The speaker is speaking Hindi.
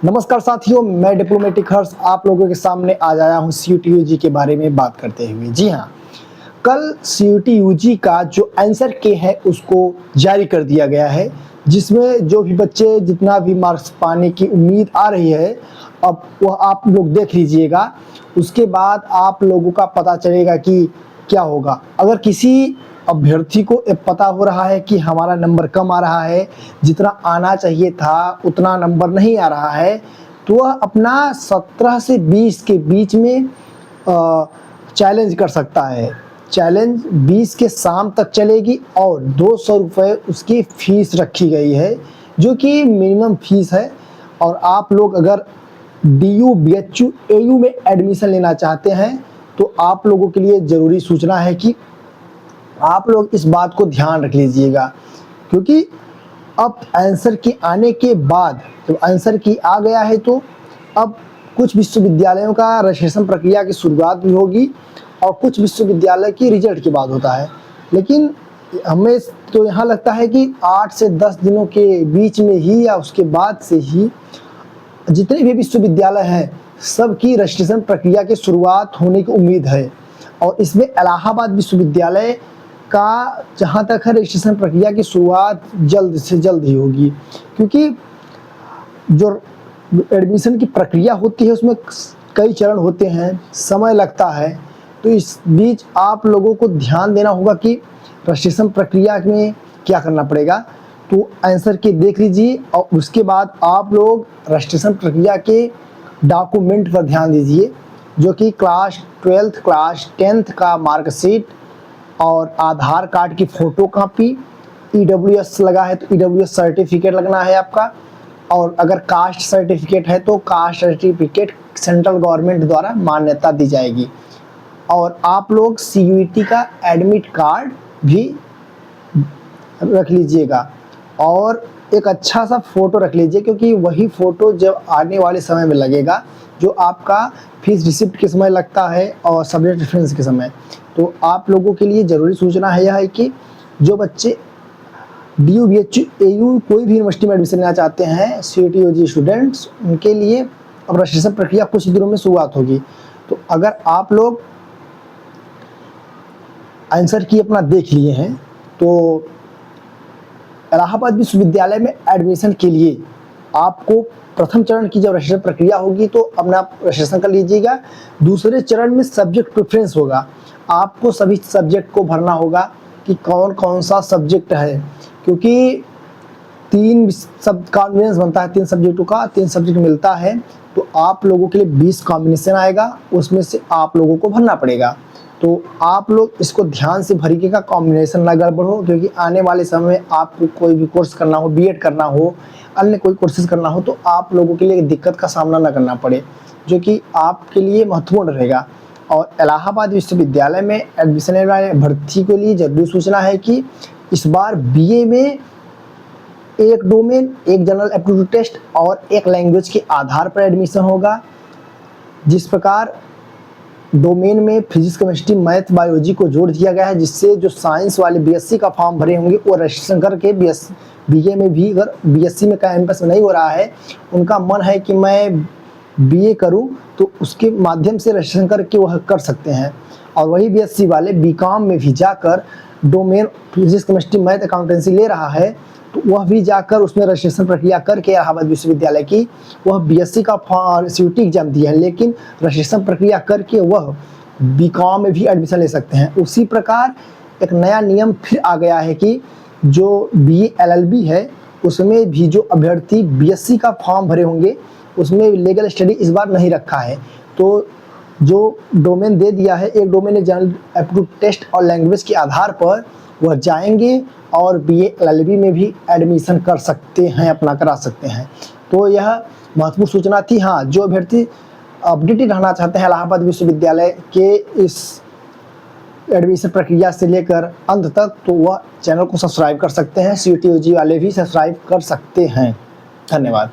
नमस्कार साथियों, मैं डिप्लोमेटिक हर्ष आप लोगों के सामने आज आया हूं CUT-UG के बारे में बात करते हुए। जी हाँ, कल CUT-UG का जो आंसर के है उसको जारी कर दिया गया है, जिसमें जो भी बच्चे जितना भी मार्क्स पाने की उम्मीद आ रही है, अब वह आप लोग देख लीजिएगा। उसके बाद आप लोगों का पता चलेगा कि क्या होगा। अगर किसी अभ्यर्थी को ये पता हो रहा है कि हमारा नंबर कम आ रहा है, जितना आना चाहिए था उतना नंबर नहीं आ रहा है, तो वह अपना 17 से 20 के बीच में चैलेंज कर सकता है। चैलेंज 20 के शाम तक चलेगी और 200 रुपये उसकी फ़ीस रखी गई है, जो कि मिनिमम फ़ीस है। और आप लोग अगर DU, BHU, AU में एडमिशन लेना चाहते हैं तो आप लोगों के लिए ज़रूरी सूचना है कि आप लोग इस बात को ध्यान रख लीजिएगा, क्योंकि अब आंसर की आने के बाद जब आंसर की आ गया है तो अब कुछ विश्वविद्यालयों का रजिस्ट्रेशन प्रक्रिया की शुरुआत भी होगी और कुछ विश्वविद्यालय की रिजल्ट के बाद होता है। लेकिन हमें तो यहाँ लगता है कि 8 से 10 दिनों के बीच में ही या उसके बाद से ही जितने भी विश्वविद्यालय हैं सबकी रजिस्ट्रेशन प्रक्रिया की शुरुआत होने की उम्मीद है। और इसमें इलाहाबाद विश्वविद्यालय का जहाँ तक है रजिस्ट्रेशन प्रक्रिया की शुरुआत जल्द से जल्द ही होगी, क्योंकि जो एडमिशन की प्रक्रिया होती है उसमें कई चरण होते हैं, समय लगता है। तो इस बीच आप लोगों को ध्यान देना होगा कि रजिस्ट्रेशन प्रक्रिया में क्या करना पड़ेगा। तो आंसर के देख लीजिए और उसके बाद आप लोग रजिस्ट्रेशन प्रक्रिया के डॉक्यूमेंट पर ध्यान दीजिए, जो कि क्लास 12th क्लास 10th का मार्कशीट और आधार कार्ड की फ़ोटो कापी, EWS लगा है तो EWS सर्टिफिकेट लगना है आपका। और अगर कास्ट सर्टिफिकेट है तो कास्ट सर्टिफिकेट सेंट्रल गवर्नमेंट द्वारा मान्यता दी जाएगी। और आप लोग CUET का एडमिट कार्ड भी रख लीजिएगा और एक अच्छा सा फ़ोटो रख लीजिए, क्योंकि वही फ़ोटो जब आने वाले समय में लगेगा जो आपका फीस रिसिप्ट के समय लगता है और सब्जेक्ट रेफरेंस के समय। तो आप लोगों के लिए ज़रूरी सूचना है यह है कि जो बच्चे DU, BHU, AU कोई भी यूनिवर्सिटी में एडमिशन लेना चाहते हैं, CUT-UG स्टूडेंट्स, उनके लिए अब रजिस्ट्रेशन प्रक्रिया कुछ दिनों में शुरुआत होगी। तो अगर आप लोग आंसर की अपना देख लिए हैं तो इलाहाबाद विश्वविद्यालय में एडमिशन के लिए आपको प्रथम चरण की जब रजिस्ट्रेशन प्रक्रिया होगी तो अपना रजिस्ट्रेशन कर लीजिएगा। दूसरे चरण में सब्जेक्ट प्रेफरेंस होगा, आपको सभी सब्जेक्ट को भरना होगा कि कौन कौन सा सब्जेक्ट है, क्योंकि 3 सब कॉम्बिनेशन बनता है, 3 सब्जेक्टों का 3 सब्जेक्ट मिलता है। तो आप लोगों के लिए 20 कॉम्बिनेशन आएगा, उसमें से आप लोगों को भरना पड़ेगा। तो आप लोग इसको ध्यान से भरिएगा, कॉम्बिनेशन ना गड़बड़ हो, क्योंकि आने वाले समय में आपको कोई भी कोर्स करना हो, BEd करना हो, अन्य कोई कोर्सेज करना हो, तो आप लोगों के लिए दिक्कत का सामना ना करना पड़े, जो कि आपके लिए महत्वपूर्ण रहेगा। और इलाहाबाद विश्वविद्यालय में एडमिशन लेने वाले भर्ती के लिए जरूरी सूचना है कि इस बार BA में एक डोमेन, एक जनरल एप्टीट्यूड टेस्ट और एक लैंग्वेज के आधार पर एडमिशन होगा। जिस प्रकार डोमेन में फिजिक्स, केमिस्ट्री, मैथ, बायोलॉजी को जोड़ दिया गया है, जिससे जो साइंस वाले BSc का फॉर्म भरे होंगे वो रजिस्ट्रेशन करके BA में भी, अगर BSc में कैंपस में नहीं हो रहा है, उनका मन है कि मैं BA करूं, तो उसके माध्यम से रजिस्ट्रेशन करके वह कर सकते हैं। और वही BSc वाले BCom में भी जाकर domain physics, chemistry, math, accountancy ले रहा है, तो वह भी जाकर उसमें रजिस्ट्रेशन प्रक्रिया करके इलाहाबाद विश्वविद्यालय की वह BSc का CUT एग्जाम दिया है, लेकिन रजिस्ट्रेशन प्रक्रिया करके वह BCom में भी एडमिशन ले सकते हैं। उसी प्रकार एक नया नियम फिर आ गया है कि जो BA LLB है उसमें भी जो अभ्यर्थी BSc का फॉर्म भरे होंगे उसमें लीगल स्टडी इस बार नहीं रखा है। तो जो डोमेन दे दिया है, एक डोमेन है जनरल एप्टीट्यूड टेस्ट और लैंग्वेज के आधार पर वह जाएंगे और BA LLB में भी एडमिशन कर सकते हैं, अपना करा सकते हैं। तो यह महत्वपूर्ण सूचना थी। हाँ, जो अभ्यर्थी अपडेटेड रहना चाहते हैं इलाहाबाद विश्वविद्यालय के इस एडमिशन प्रक्रिया से लेकर अंत तक, तो वह चैनल को सब्सक्राइब कर सकते हैं। CUT-UG वाले भी सब्सक्राइब कर सकते हैं। धन्यवाद।